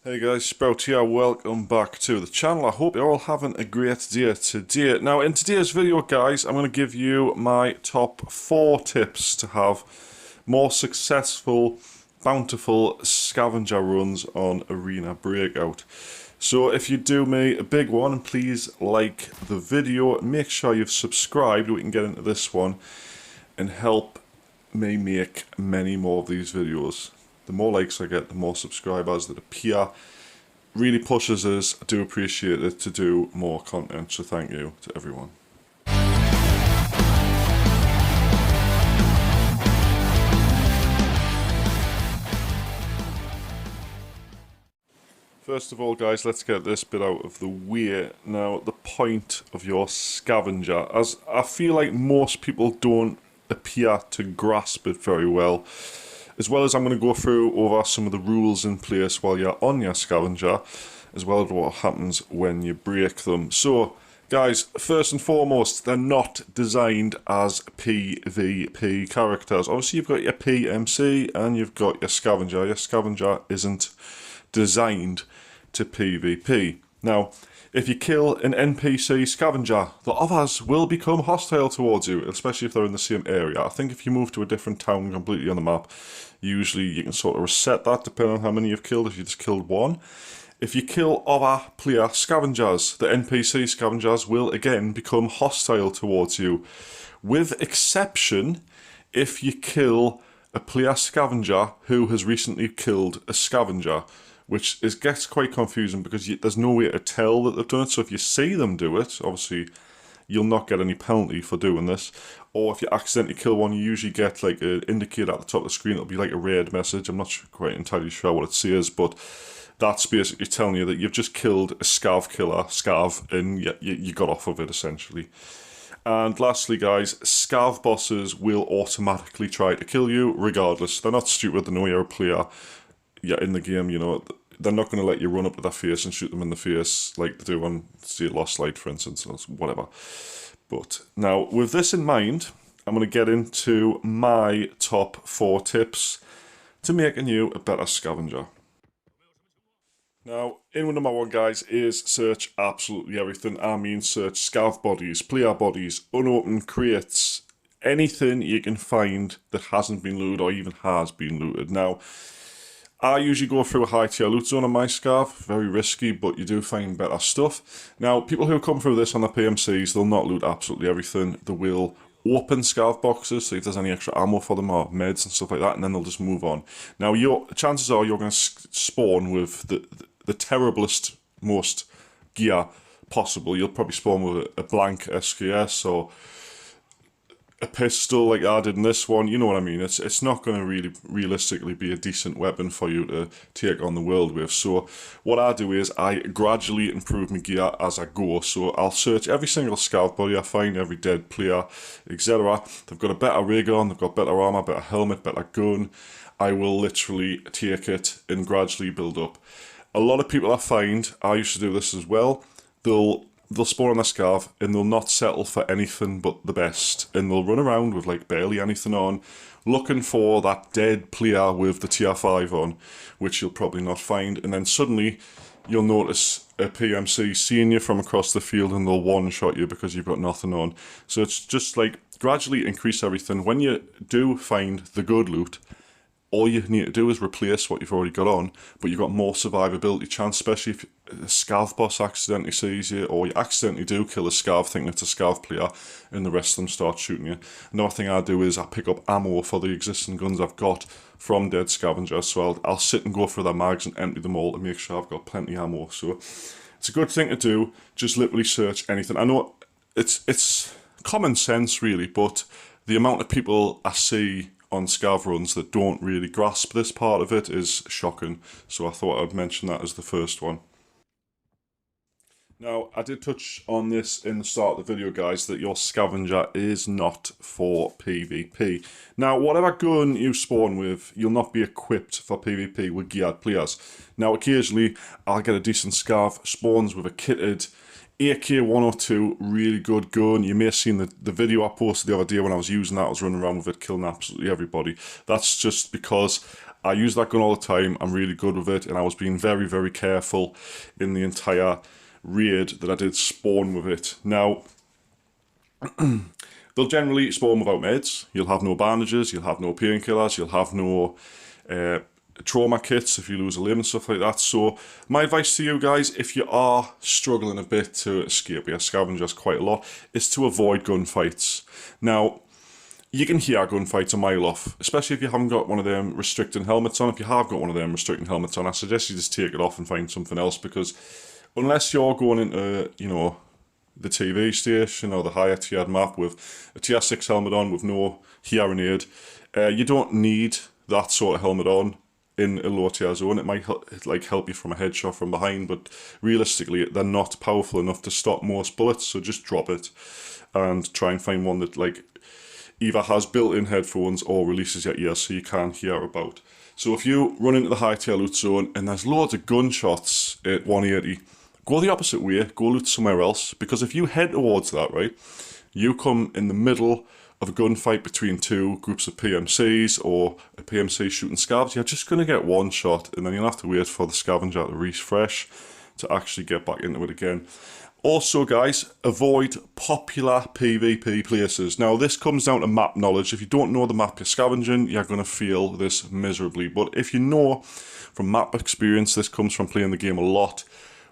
Hey guys, Sprout here, welcome back to the channel. I hope you're all having a great day today. Now in today's video guys, I'm going to give you my top 4 tips to have more successful, bountiful scavenger runs on Arena Breakout. So if you do me a big one, please like the video, make sure you've subscribed, we can get into this one and help me make many more of these videos. The more likes I get, the more subscribers that appear. Really pushes us. I do appreciate it to do more content, so thank you to everyone. First of all guys, let's get this bit out of the way. Now, the point of your scavenger, as I feel like most people don't appear to grasp it very well. As well as I'm going to go through over some of the rules in place while you're on your scavenger, as well as what happens when you break them. So, guys, first and foremost, they're not designed as PvP characters. Obviously, you've got your PMC and you've got your scavenger. Your scavenger isn't designed to PvP. Now, if you kill an NPC scavenger, the others will become hostile towards you, especially if they're in the same area. I think if you move to a different town completely on the map, usually you can sort of reset that depending on how many you've killed, if you just killed one. If you kill other player scavengers, the NPC scavengers will again become hostile towards you. With exception, if you kill a player scavenger who has recently killed a scavenger, which gets quite confusing because there's no way to tell that they've done it. So if you see them do it, obviously you'll not get any penalty for doing this. Or if you accidentally kill one, you usually get like an indicator at the top of the screen. It'll be like a red message. I'm not quite entirely sure what it says, but that's basically telling you that you've just killed a scav killer, scav, and you got off of it essentially. And lastly guys, scav bosses will automatically try to kill you regardless. They're not stupid, they know you're a player. Yeah, in the game, you know, they're not going to let you run up to their face and shoot them in the face like they do on, say, Lost Light, for instance, or whatever. But now, with this in mind, I'm going to get into my top 4 tips to making you a better scavenger. Now, in with number 1, guys, is search absolutely everything. I mean, search scav bodies, player bodies, unopened crates, anything you can find that hasn't been looted or even has been looted. Now, I usually go through a high tier loot zone on my scav, very risky, but you do find better stuff. Now, people who come through this on the PMCs, they'll not loot absolutely everything. They will open scav boxes, see if there's any extra ammo for them or meds and stuff like that, and then they'll just move on. Now, chances are you're going to spawn with the terriblest, most gear possible. You'll probably spawn with a blank SKS or a pistol like I did in this one, you know what I mean. It's not going to really realistically be a decent weapon for you to take on the world with. So what I do is I gradually improve my gear as I go. So I'll search every single scav body I find, every dead player, etc. They've got a better rig on, they've got better armor, better helmet, better gun. I will literally take it and gradually build up. A lot of people I find, I used to do this as well, they'll spawn on their scav and they'll not settle for anything but the best, and they'll run around with like barely anything on looking for that dead player with the tier 5 on, which you'll probably not find, and then suddenly you'll notice a PMC seeing you from across the field and they'll one-shot you because you've got nothing on. So it's just like gradually increase everything. When you do find the good loot, all you need to do is replace what you've already got on, but you've got more survivability chance, especially if a scav boss accidentally sees you, or you accidentally do kill a scav thinking it's a scav player, and the rest of them start shooting you. Another thing I do is I pick up ammo for the existing guns I've got from dead scavengers, so I'll sit and go through their mags and empty them all to make sure I've got plenty of ammo. So it's a good thing to do, just literally search anything. I know it's common sense really, but the amount of people I see on scav runs that don't really grasp this part of it is shocking, so I thought I'd mention that as the first one. Now, I did touch on this in the start of the video, guys, that your scavenger is not for PvP. Now, whatever gun you spawn with, you'll not be equipped for PvP with geared players. Now, occasionally, I'll get a decent scav, spawns with a kitted AK-102, really good gun. You may have seen the video I posted the other day when I was using that. I was running around with it, killing absolutely everybody. That's just because I use that gun all the time. I'm really good with it, and I was being very, very careful in the entire raid that I did spawn with it. Now, they'll generally spawn without meds. You'll have no bandages, you'll have no painkillers, you'll have no trauma kits if you lose a limb and stuff like that. So my advice to you guys, if you are struggling a bit to escape your scavengers quite a lot, is to avoid gunfights. Now, you can hear gunfights a mile off, especially if you haven't got one of them restricting helmets on. If you have got one of them restricting helmets on, I suggest you just take it off and find something else, because unless you're going into, you know, the TV station or the higher tiered map with a tier 6 helmet on with no hearing aid, you don't need that sort of helmet on in a low tier zone. It might help you from a headshot from behind, but realistically they're not powerful enough to stop most bullets, so just drop it and try and find one that either has built-in headphones or releases your ears so you can hear about. So if you run into the high tier loot zone and there's loads of gunshots at 180, go the opposite way, go loot somewhere else, because if you head towards that, right, you come in the middle of a gunfight between two groups of PMCs or a PMC shooting scavs, you're just going to get one shot, and then you'll have to wait for the scavenger to refresh to actually get back into it again. Also, guys, avoid popular PvP places. Now, this comes down to map knowledge. If you don't know the map you're scavenging, you're going to feel this miserably. But if you know from map experience, this comes from playing the game a lot,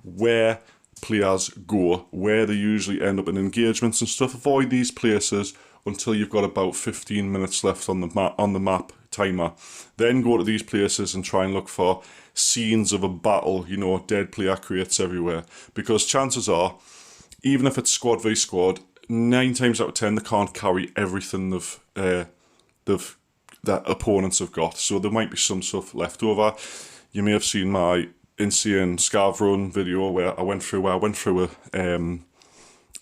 where players go, where they usually end up in engagements and stuff. Avoid these places until you've got about 15 minutes left on the map timer. Then go to these places and try and look for scenes of a battle, you know, dead player crates everywhere. Because chances are, even if it's squad v squad, 9 times out of 10 they can't carry everything that opponents have got. So there might be some stuff left over. You may have seen my insane Scav run video where I went through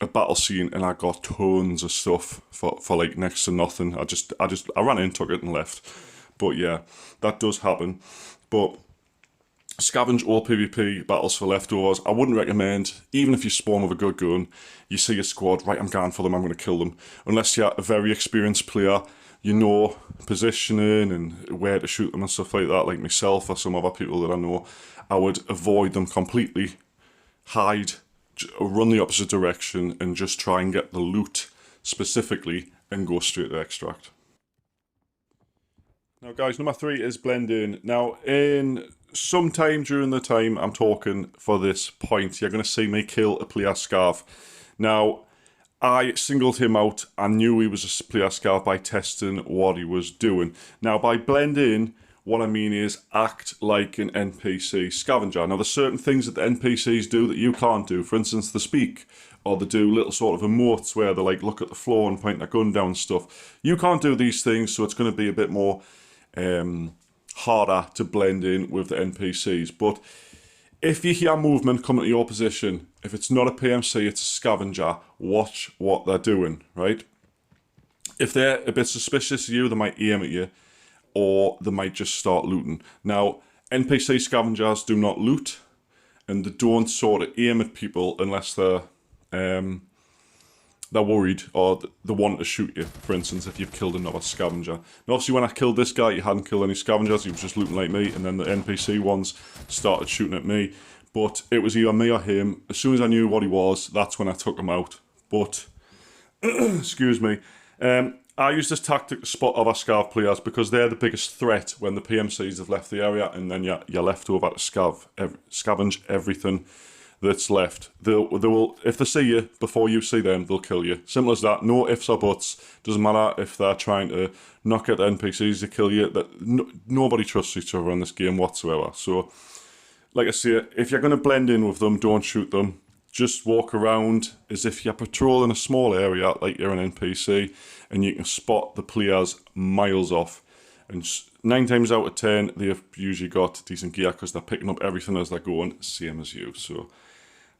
a battle scene and I got tons of stuff for like next to nothing. I ran in, took it and left. But yeah, that does happen. But scavenge all PvP battles for leftovers. I wouldn't recommend, even if you spawn with a good gun, you see a squad, right, I'm going for them, I'm going to kill them. Unless you're a very experienced player, you know positioning and where to shoot them and stuff like that, like myself or some other people that I know, I would avoid them completely, hide, run the opposite direction, and just try and get the loot specifically and go straight to extract. Now guys, number 3 is blend in. Now in some time during the time I'm talking for this point, you're going to see me kill a player Scav. Now, I singled him out. I knew he was a player Scav by testing what he was doing. Now, by blend in, what I mean is act like an NPC scavenger. Now, there's certain things that the NPCs do that you can't do. For instance, they speak, or they do little sort of emotes where they like look at the floor and point their gun down and stuff. You can't do these things, so it's going to be a bit more harder to blend in with the NPCs. But if you hear movement coming to your position, if it's not a PMC, it's a scavenger, watch what they're doing, right? If they're a bit suspicious of you, they might aim at you, or they might just start looting. Now, NPC scavengers do not loot, and they don't sort of aim at people unless they're worried or they want to shoot you, for instance, if you've killed another scavenger. And obviously when I killed this guy, he hadn't killed any scavengers, he was just looting like me, and then the NPC ones started shooting at me. But it was either me or him. As soon as I knew what he was, that's when I took him out. But, excuse me, I use this tactic to spot other Scav players because they're the biggest threat when the PMCs have left the area, and then you're left over to scavenge everything that's left. They will, if they see you before you see them, they'll kill you. Simple as that. No ifs or buts. Doesn't matter if they're trying to knock at the NPCs to kill you. Nobody trusts each other in this game whatsoever. So, like I say, if you're going to blend in with them, don't shoot them. Just walk around as if you're patrolling a small area like you're an NPC, and you can spot the players miles off. And 9 times out of 10, they've usually got decent gear because they're picking up everything as they're going, same as you. So,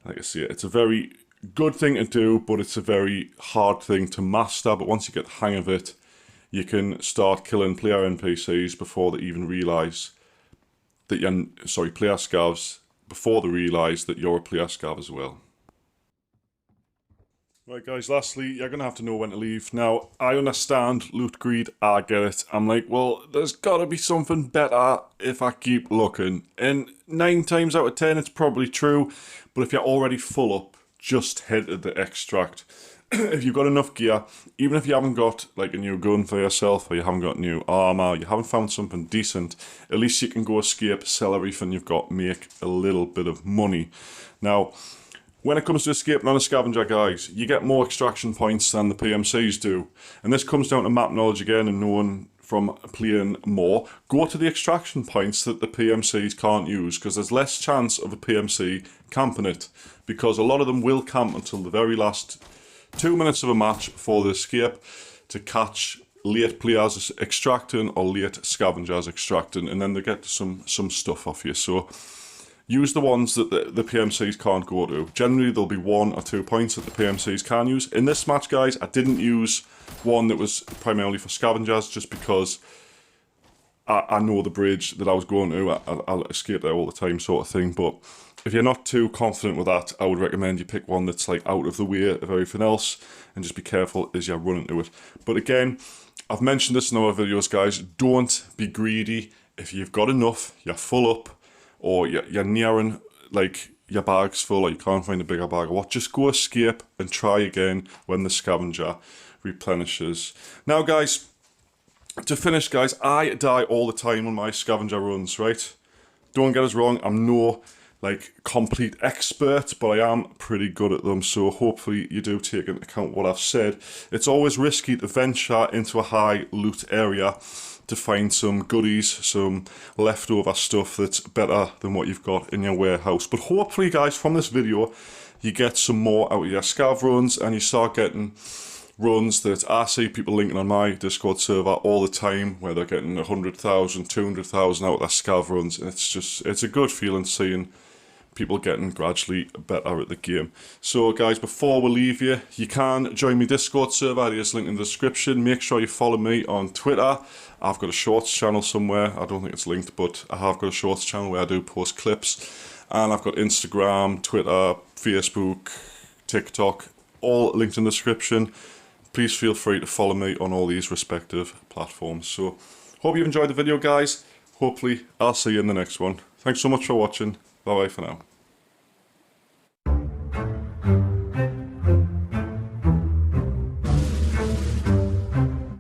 like I say, it's a very good thing to do, but it's a very hard thing to master. But once you get the hang of it, you can start killing player NPCs before they even realise that you're, player scavs, before they realise that you're a player scav as well. Right, guys, lastly, you're going to have to know when to leave. Now, I understand loot greed, I get it. I'm like, well, there's got to be something better if I keep looking. And 9 times out of 10, it's probably true. But if you're already full up, just head to the extract. If you've got enough gear, even if you haven't got like a new gun for yourself, or you haven't got new armor, you haven't found something decent, at least you can go escape, sell everything you've got, make a little bit of money. Now, when it comes to escaping on a scavenger, guys, you get more extraction points than the PMCs do. And this comes down to map knowledge again and knowing from playing more. Go to the extraction points that the PMCs can't use, because there's less chance of a PMC camping it. Because a lot of them will camp until the very last 2 minutes of a match for the escape to catch late players extracting or late scavengers extracting, and then they get some stuff off you. So use the ones that the PMCs can't go to. Generally, there'll be 1 or 2 points that the PMCs can use. In this match, guys, I didn't use one that was primarily for scavengers, just because I know the bridge that I was going to. I'll escape there all the time, sort of thing. But if you're not too confident with that, I would recommend you pick one that's like out of the way of everything else, and just be careful as you're running to it. But again, I've mentioned this in other videos, guys. Don't be greedy. If you've got enough, you're full up, or you're nearing like your bag's full, or you can't find a bigger bag or what, just go escape and try again when the scavenger replenishes. Now, guys, to finish, guys, I die all the time on my scavenger runs, right? Don't get us wrong, I'm no like complete expert, but I am pretty good at them, so hopefully you do take into account what I've said. It's always risky to venture into a high loot area to find some goodies, some leftover stuff that's better than what you've got in your warehouse. But hopefully, guys, from this video, you get some more out of your scav runs, and you start getting runs that I see people linking on my Discord server all the time, where they're getting 100,000, 200,000 out of their scav runs, and it's a good feeling seeing people getting gradually better at the game. So guys, before we leave you, you can join me Discord server. There's a link in the description. Make sure you follow me on Twitter. I've got a shorts channel somewhere. I don't think it's linked, but I have got a shorts channel where I do post clips. And I've got Instagram, Twitter, Facebook, TikTok, all linked in the description. Please feel free to follow me on all these respective platforms. So hope you've enjoyed the video, guys. Hopefully I'll see you in the next one. Thanks so much for watching. Bye bye for now.